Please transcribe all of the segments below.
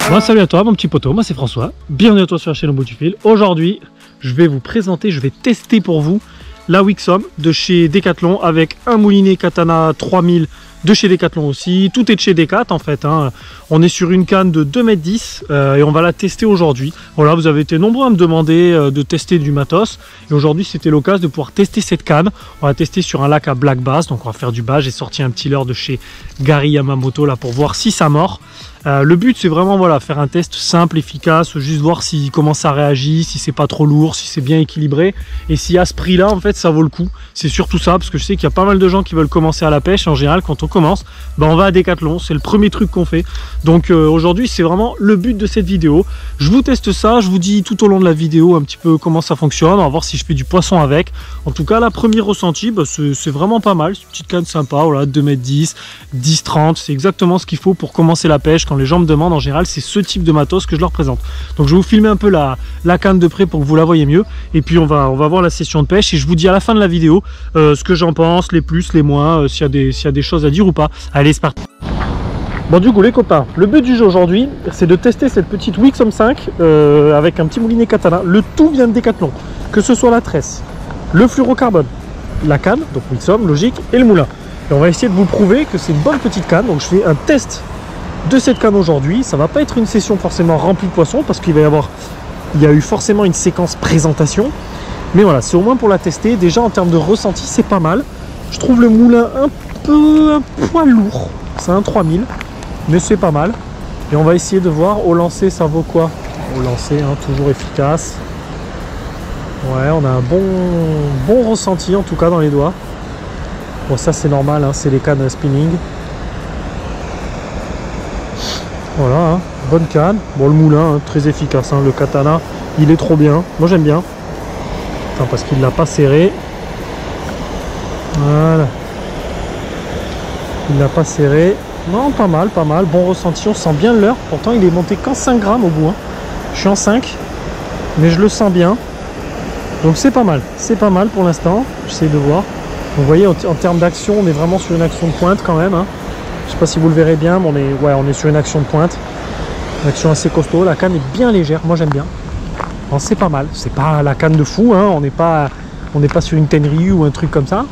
Bon, salut à toi mon petit poteau, moi c'est François, bienvenue à toi sur la chaîne Au bout du fil. Aujourd'hui je vais vous présenter, je vais tester pour vous la Wixom de chez Decathlon avec un moulinet Katana 3000 de chez Decathlon aussi. Tout est de chez Decat en fait, hein. On est sur une canne de 2,10 m et on va la tester aujourd'hui. Voilà, vous avez été nombreux à me demander de tester du matos et aujourd'hui c'était l'occasion de pouvoir tester cette canne. On va tester sur un lac à black bass, donc on va faire du bas. J'ai sorti un petit leurre de chez Gary Yamamoto là pour voir si ça mord. Le but c'est vraiment voilà, faire un test simple, efficace, juste voir comment ça réagit, si c'est pas trop lourd, si c'est bien équilibré et si à ce prix là en fait ça vaut le coup. C'est surtout ça parce que je sais qu'il y a pas mal de gens qui veulent commencer à la pêche. En général quand on commence, ben, on va à Decathlon, c'est le premier truc qu'on fait. Donc aujourd'hui c'est vraiment le but de cette vidéo. Je vous teste ça, je vous dis tout au long de la vidéo un petit peu comment ça fonctionne, on va voir si je fais du poisson avec. En tout cas la première ressenti, ben, c'est vraiment pas mal, c'est une petite canne sympa, voilà, 2,10 m, 10-30, c'est exactement ce qu'il faut pour commencer la pêche. Quand les gens me demandent, en général c'est ce type de matos que je leur présente. Donc je vais vous filmer un peu la canne de près pour que vous la voyez mieux et puis on va voir la session de pêche et je vous dis à la fin de la vidéo ce que j'en pense, les plus, les moins, s'il y a des choses à dire ou pas. Allez, c'est parti. Bon, du coup les copains, le but du jeu aujourd'hui c'est de tester cette petite Wixom 5 avec un petit moulinet Katana. Le tout vient de Decathlon, que ce soit la tresse, le fluorocarbone, la canne, donc Wixom, logique, et le moulin. Et on va essayer de vous prouver que c'est une bonne petite canne. Donc je fais un test de cette canne aujourd'hui. Ça va pas être une session forcément remplie de poissons parce qu'il y a eu forcément une séquence présentation. Mais voilà, c'est au moins pour la tester. Déjà en termes de ressenti, c'est pas mal. Je trouve le moulin un poil lourd. C'est un 3000, mais c'est pas mal. Et on va essayer de voir au lancer ça vaut quoi. Au lancer, hein, toujours efficace. Ouais, on a un bon ressenti en tout cas dans les doigts. Bon, ça c'est normal, hein, c'est les cannes spinning. Voilà, hein, bonne canne. Bon, le moulin, hein, très efficace, hein, le Katana, il est trop bien. Moi j'aime bien. Enfin, parce qu'il l'a pas serré. Voilà. Il l'a pas serré. Non, pas mal, pas mal. Bon ressenti, on sent bien le leurre. Pourtant, il est monté qu'en 5 grammes au bout. Hein. Je suis en 5, mais je le sens bien. Donc c'est pas mal. C'est pas mal pour l'instant. J'essaie de voir. Donc, vous voyez, en termes d'action, on est vraiment sur une action de pointe quand même. Hein. Je sais pas si vous le verrez bien, mais on est sur une action de pointe. Une action assez costaud. La canne est bien légère. Moi, j'aime bien. C'est pas mal. C'est pas la canne de fou. Hein. On n'est pas sur une Tenryu ou un truc comme ça.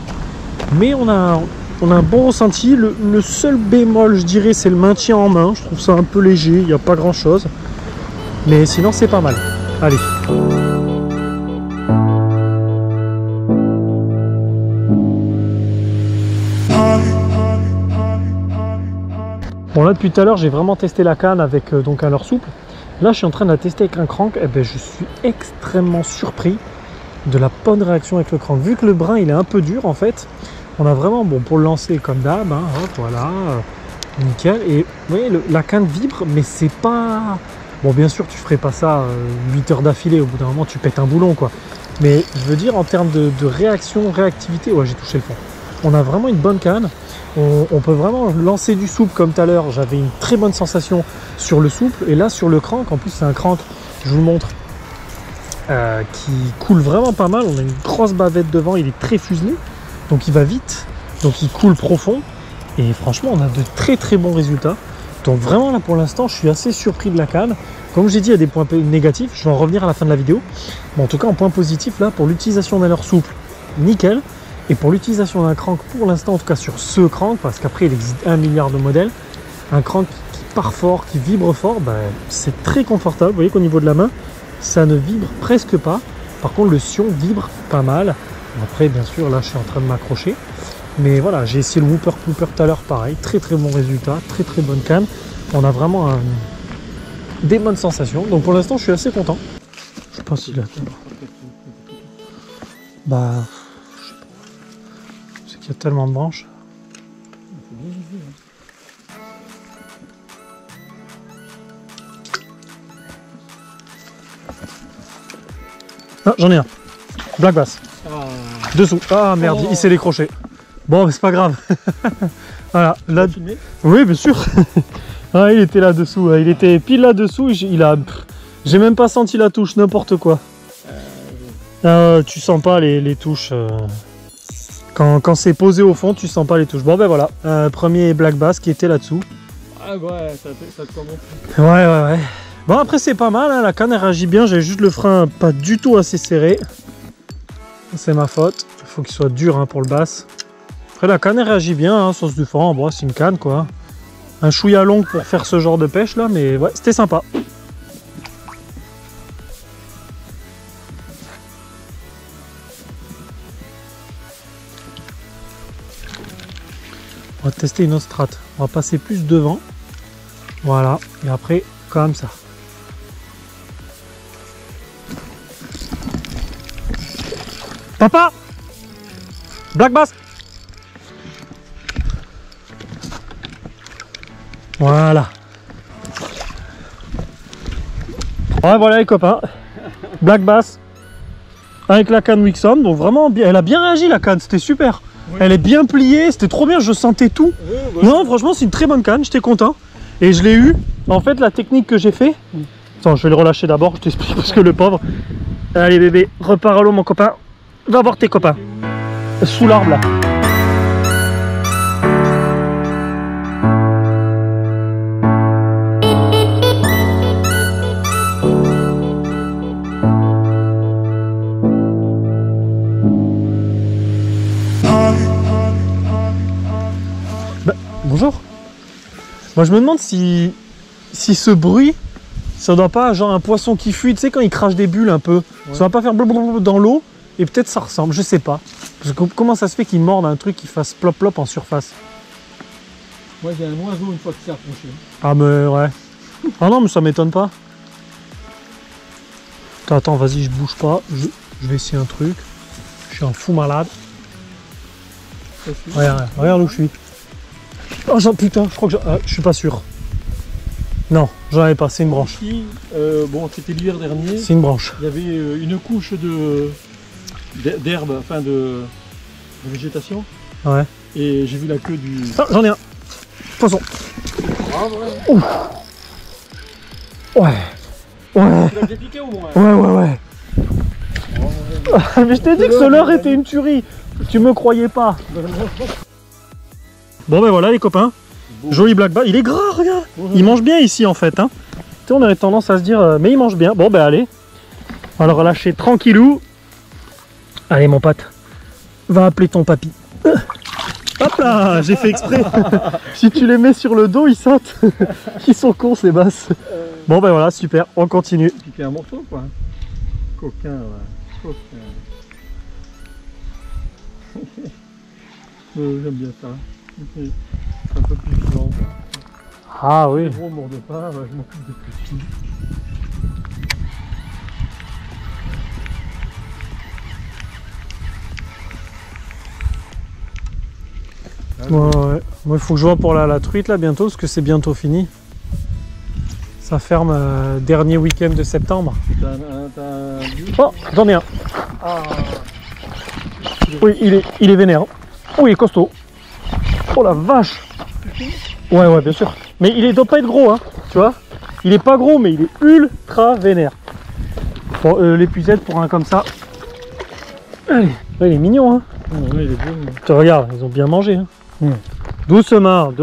Mais on a un bon ressenti. Le seul bémol, je dirais, c'est le maintien en main. Je trouve ça un peu léger. Il n'y a pas grand chose. Mais sinon, c'est pas mal. Allez. Bon, là depuis tout à l'heure j'ai vraiment testé la canne avec donc un leurre souple. Là je suis en train de la tester avec un crank. Et ben, je suis extrêmement surpris de la bonne réaction avec le crank. Vu que le brin il est un peu dur en fait, on a vraiment, bon, pour le lancer comme d'hab, hein, hop, voilà, nickel. Et vous voyez, la canne vibre, mais c'est pas... Bon, bien sûr tu ferais pas ça 8 heures d'affilée, au bout d'un moment tu pètes un boulon quoi. Mais je veux dire en termes de réaction, réactivité, ouais, j'ai touché le fond. On a vraiment une bonne canne. On peut vraiment lancer du souple comme tout à l'heure. J'avais une très bonne sensation sur le souple. Et là, sur le crank, en plus, c'est un crank, je vous le montre, qui coule vraiment pas mal. On a une grosse bavette devant. Il est très fuselé. Donc, il va vite. Donc, il coule profond. Et franchement, on a de très très bons résultats. Donc, vraiment, là, pour l'instant, je suis assez surpris de la canne. Comme j'ai dit, il y a des points négatifs. Je vais en revenir à la fin de la vidéo. Mais en tout cas, en point positif, là, pour l'utilisation d'un leurre souple, nickel. Et pour l'utilisation d'un crank, pour l'instant, en tout cas sur ce crank, parce qu'après il existe 1 milliard de modèles, un crank qui part fort, qui vibre fort, ben, c'est très confortable. Vous voyez qu'au niveau de la main, ça ne vibre presque pas. Par contre, le sion vibre pas mal. Après, bien sûr, là, je suis en train de m'accrocher. Mais voilà, j'ai essayé le Whooper Pooper tout à l'heure, pareil. Très très bon résultat, très très bonne canne. On a vraiment des bonnes sensations. Donc pour l'instant, je suis assez content. Je sais pas s'il a... Bah... Il y a tellement de branches. Ah, j'en ai un. Black bass. Dessous. Ah merde, il s'est décroché. Bon, mais c'est pas grave. Voilà. Là... Oui, bien sûr. Ah, il était là-dessous. Il était pile là-dessous. J'ai même pas senti la touche, n'importe quoi. Tu sens pas les touches. Quand c'est posé au fond, tu sens pas les touches. Bon ben voilà, premier black bass qui était là-dessous. Ah ouais, ça te commence. Ouais. Bon après c'est pas mal, hein, la canne elle réagit bien, j'ai juste le frein pas du tout assez serré. C'est ma faute, il faut qu'il soit dur hein, pour le bass. Après la canne elle réagit bien, hein, sauce du franc, bon, c'est une canne quoi. Un chouïa long pour faire ce genre de pêche là, mais ouais, c'était sympa. On va tester une autre strat. On va passer plus devant. Voilà. Et après, comme ça. Papa! Black bass! Voilà. Ouais, voilà les copains. Black bass. Avec la canne Wixom. Donc vraiment, bien, elle a bien réagi la canne. C'était super. Oui. Elle est bien pliée, c'était trop bien, je sentais tout. Oui, bah, non, franchement, c'est une très bonne canne, j'étais content. Et je l'ai eu. En fait, la technique que j'ai fait... Attends, je vais le relâcher d'abord, je t'explique parce que le pauvre... Allez bébé, repars à l'eau mon copain. Va voir tes copains. Sous l'arbre là. Bonjour. Moi je me demande si ce bruit, ça doit pas genre un poisson qui fuit, tu sais quand il crache des bulles un peu, ouais. Ça va pas faire blablabla dans l'eau et peut-être ça ressemble, je sais pas. Parce que comment ça se fait qu'il morde un truc qui fasse plop plop en surface? Ouais, j'ai un oiseau une fois qu'il s'est approché. Ah mais ouais. Ah non mais ça m'étonne pas. Attends, vas-y je bouge pas, je vais essayer un truc. Je suis un fou malade. Regarde où je suis. Oh putain, je crois que je suis pas sûr. Non, j'en avais pas, c'est une branche. Ici, bon, c'était l'hiver dernier. C'est une branche. Il y avait une couche d'herbe, enfin de végétation. Ouais. Et j'ai vu la queue du... Ah, j'en ai un. Poisson. Ah ouais. Ouais. Ouais. Tu l'as dépiqué au moins? Ouais. Mais je t'ai dit que ce leurre était une tuerie. Tu me croyais pas. Bon ben voilà les copains. Joli black bass, il est gras, regarde. Il mange bien ici en fait. Hein. Tu sais, on aurait tendance à se dire, mais il mange bien. Bon ben allez, on va le relâcher tranquillou. Allez mon pote, va appeler ton papy. Hop là, j'ai fait exprès. Si tu les mets sur le dos, ils sautent. Ils sont cons ces basses. Bon ben voilà, super, on continue. Piquer un morceau quoi. Coquin, ouais. Coquin. J'aime bien ça. Un peu plus vivant. Ah oui. Les gros ne mordent pas, je m'occupe des petits. Ouais. Moi il faut que je vois pour la truite là bientôt parce que c'est bientôt fini. Ça ferme dernier week-end de septembre. Oh, j'en ai un. Ah. Oui, il est vénère. Oh, il est costaud. Oh la vache. Ouais, bien sûr. Mais il doit pas être gros, hein, tu vois. Il est pas gros, mais il est ultra vénère. Bon, l'épuisette pour un comme ça. Allez. Ouais, il est mignon, hein. Ouais, il est beau. Tu regardes, ils ont bien mangé. Hein. Doucement.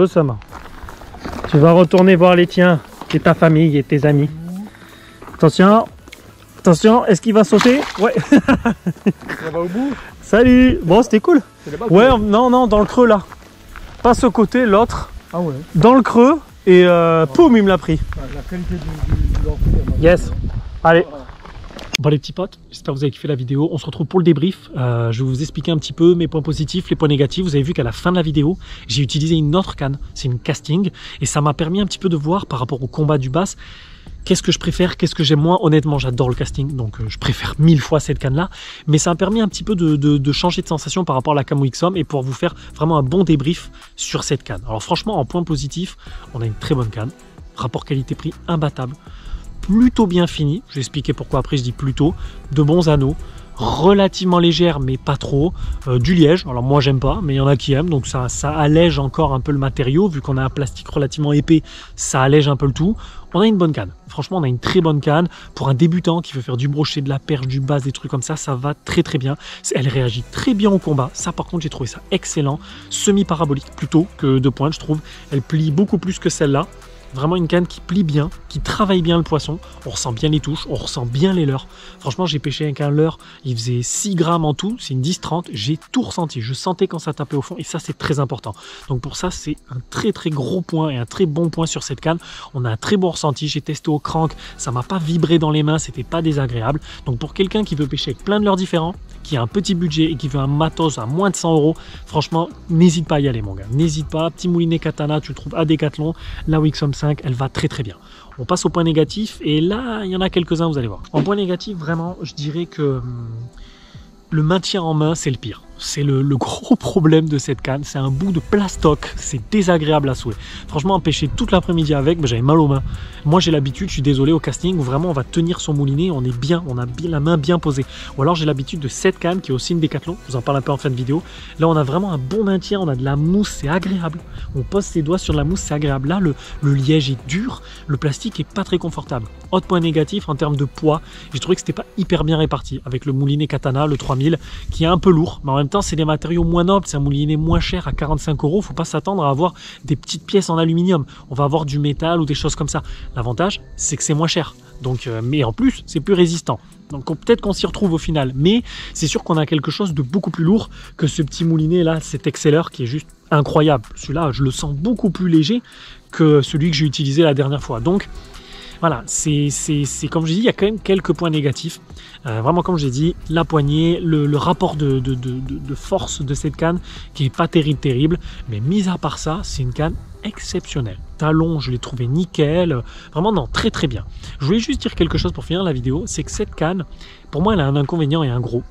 Tu vas retourner voir les tiens, et ta famille et tes amis. Attention, est-ce qu'il va sauter? Ouais. Ça va au bout. Salut. Bon, c'était cool. Ouais, non, dans le creux là. Pas ce côté, l'autre. Ah ouais. Dans le creux et poum, il me l'a pris. La qualité du lancer. Yes. Allez. Bon les petits potes, j'espère que vous avez kiffé la vidéo. On se retrouve pour le débrief. Je vais vous expliquer un petit peu mes points positifs, les points négatifs. Vous avez vu qu'à la fin de la vidéo, j'ai utilisé une autre canne. C'est une casting. Et ça m'a permis un petit peu de voir par rapport au combat du bass. Qu'est-ce que je préfère, qu'est-ce que j'aime moins? Honnêtement, j'adore le casting, donc je préfère 1000 fois cette canne-là. Mais ça a permis un petit peu de changer de sensation par rapport à la cam Wixom et pour vous faire vraiment un bon débrief sur cette canne. Alors franchement, en point positif, on a une très bonne canne. Rapport qualité-prix imbattable. Plutôt bien fini. Je vais expliquer pourquoi après je dis plutôt. De bons anneaux. relativement légère mais pas trop, du liège, alors moi j'aime pas mais il y en a qui aiment, donc ça allège encore un peu le matériau, vu qu'on a un plastique relativement épais, ça allège un peu le tout. On a une bonne canne, franchement on a une très bonne canne, pour un débutant qui veut faire du brochet, de la perche, du bass, des trucs comme ça va très très bien, elle réagit très bien au combat, ça par contre j'ai trouvé ça excellent, semi-parabolique plutôt que de pointe je trouve, elle plie beaucoup plus que celle-là. Vraiment une canne qui plie bien, qui travaille bien le poisson. On ressent bien les touches, on ressent bien les leurres. Franchement, j'ai pêché avec un leurre, il faisait 6 grammes en tout, c'est une 10-30. J'ai tout ressenti, je sentais quand ça tapait au fond et ça, c'est très important. Donc pour ça, c'est un très très gros point et un très bon point sur cette canne. On a un très bon ressenti, j'ai testé au crank, ça m'a pas vibré dans les mains, c'était pas désagréable. Donc pour quelqu'un qui veut pêcher avec plein de leurres différents, qui a un petit budget et qui veut un matos à moins de 100 €, franchement, n'hésite pas à y aller mon gars. N'hésite pas, petit moulinet katana, tu le trouves à Decathlon, la Wixom 5, elle va très très bien. On passe au point négatif et là, il y en a quelques-uns, vous allez voir. En point négatif, vraiment, je dirais que le maintien en main, c'est le pire. C'est le gros problème de cette canne, c'est un bout de plastoc, c'est désagréable à souhait. Franchement, pêcher toute l'après-midi avec, j'avais mal aux mains. Moi j'ai l'habitude, je suis désolé, au casting où vraiment on va tenir son moulinet, on est bien, on a bien, la main bien posée. Ou alors j'ai l'habitude de cette canne qui est aussi une Decathlon, je vous en parle un peu en fin de vidéo. Là on a vraiment un bon maintien, on a de la mousse, c'est agréable. On pose ses doigts sur la mousse, c'est agréable. Là le liège est dur, le plastique est pas très confortable. Autre point négatif en termes de poids, j'ai trouvé que c'était pas hyper bien réparti avec le moulinet katana, le 3000, qui est un peu lourd, mais en même temps c'est des matériaux moins nobles, c'est un moulinet moins cher à 45 €, faut pas s'attendre à avoir des petites pièces en aluminium, on va avoir du métal ou des choses comme ça. L'avantage c'est que c'est moins cher, donc mais en plus c'est plus résistant, donc peut-être qu'on s'y retrouve au final, mais c'est sûr qu'on a quelque chose de beaucoup plus lourd que ce petit moulinet là, cet Exceller qui est juste incroyable. Celui-là je le sens beaucoup plus léger que celui que j'ai utilisé la dernière fois, donc voilà, c'est comme je dis, il y a quand même quelques points négatifs. Vraiment, comme j'ai dit, la poignée, le rapport de force de cette canne qui est pas terrible. Mais mis à part ça, c'est une canne exceptionnelle. Talon, je l'ai trouvé nickel. Vraiment, non, très très bien. Je voulais juste dire quelque chose pour finir la vidéo, c'est que cette canne, pour moi, elle a un inconvénient et un gros.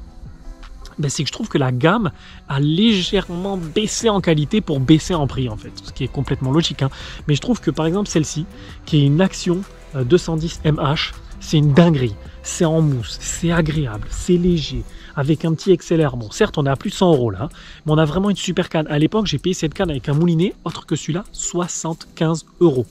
C'est que je trouve que la gamme a légèrement baissé en qualité pour baisser en prix en fait, ce qui est complètement logique, hein. Mais je trouve que par exemple celle-ci, qui est une Action 210 MH, c'est une dinguerie, c'est en mousse, c'est agréable, c'est léger, avec un petit XLR. Bon, certes on est à plus de 100 € là, mais on a vraiment une super canne. À l'époque j'ai payé cette canne avec un moulinet, autre que celui-là, 75 €.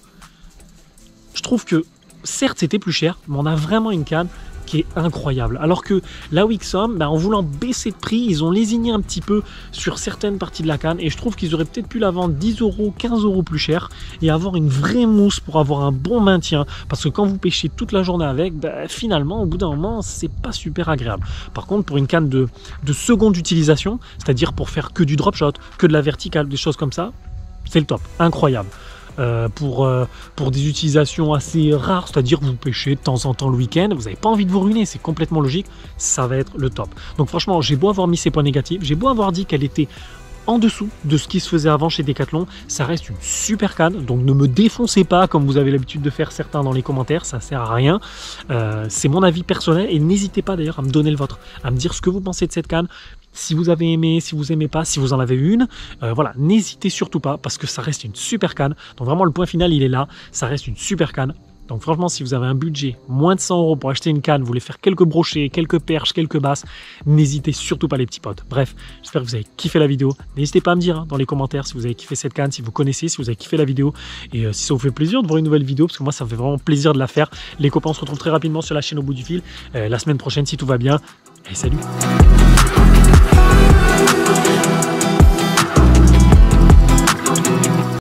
Je trouve que certes c'était plus cher, mais on a vraiment une canne qui est incroyable. Alors que la Wixom, en voulant baisser de prix, ils ont lésiné un petit peu sur certaines parties de la canne et je trouve qu'ils auraient peut-être pu la vendre 10 €, 15 € plus cher et avoir une vraie mousse pour avoir un bon maintien, parce que quand vous pêchez toute la journée avec, finalement au bout d'un moment c'est pas super agréable. Par contre pour une canne de seconde utilisation, c'est-à-dire pour faire que du drop shot, que de la verticale, des choses comme ça, c'est le top, incroyable. Pour des utilisations assez rares, c'est-à-dire que vous pêchez de temps en temps le week-end, vous n'avez pas envie de vous ruiner, c'est complètement logique, ça va être le top. Donc franchement, j'ai beau avoir mis ces points négatifs, j'ai beau avoir dit qu'elle était en dessous de ce qui se faisait avant chez Decathlon, ça reste une super canne, donc ne me défoncez pas comme vous avez l'habitude de faire certains dans les commentaires, ça sert à rien. C'est mon avis personnel et n'hésitez pas d'ailleurs à me donner le vôtre, à me dire ce que vous pensez de cette canne. Si vous avez aimé, si vous aimez pas, si vous en avez une, voilà, n'hésitez surtout pas parce que ça reste une super canne. Donc vraiment le point final il est là, ça reste une super canne. Donc franchement si vous avez un budget moins de 100 € pour acheter une canne, vous voulez faire quelques brochets, quelques perches, quelques basses, n'hésitez surtout pas les petits potes. Bref, j'espère que vous avez kiffé la vidéo. N'hésitez pas à me dire dans les commentaires si vous avez kiffé cette canne, si vous connaissez, si vous avez kiffé la vidéo et si ça vous fait plaisir de voir une nouvelle vidéo, parce que moi ça me fait vraiment plaisir de la faire. Les copains, on se retrouve très rapidement sur la chaîne Au Bout du Fil la semaine prochaine si tout va bien. Et salut!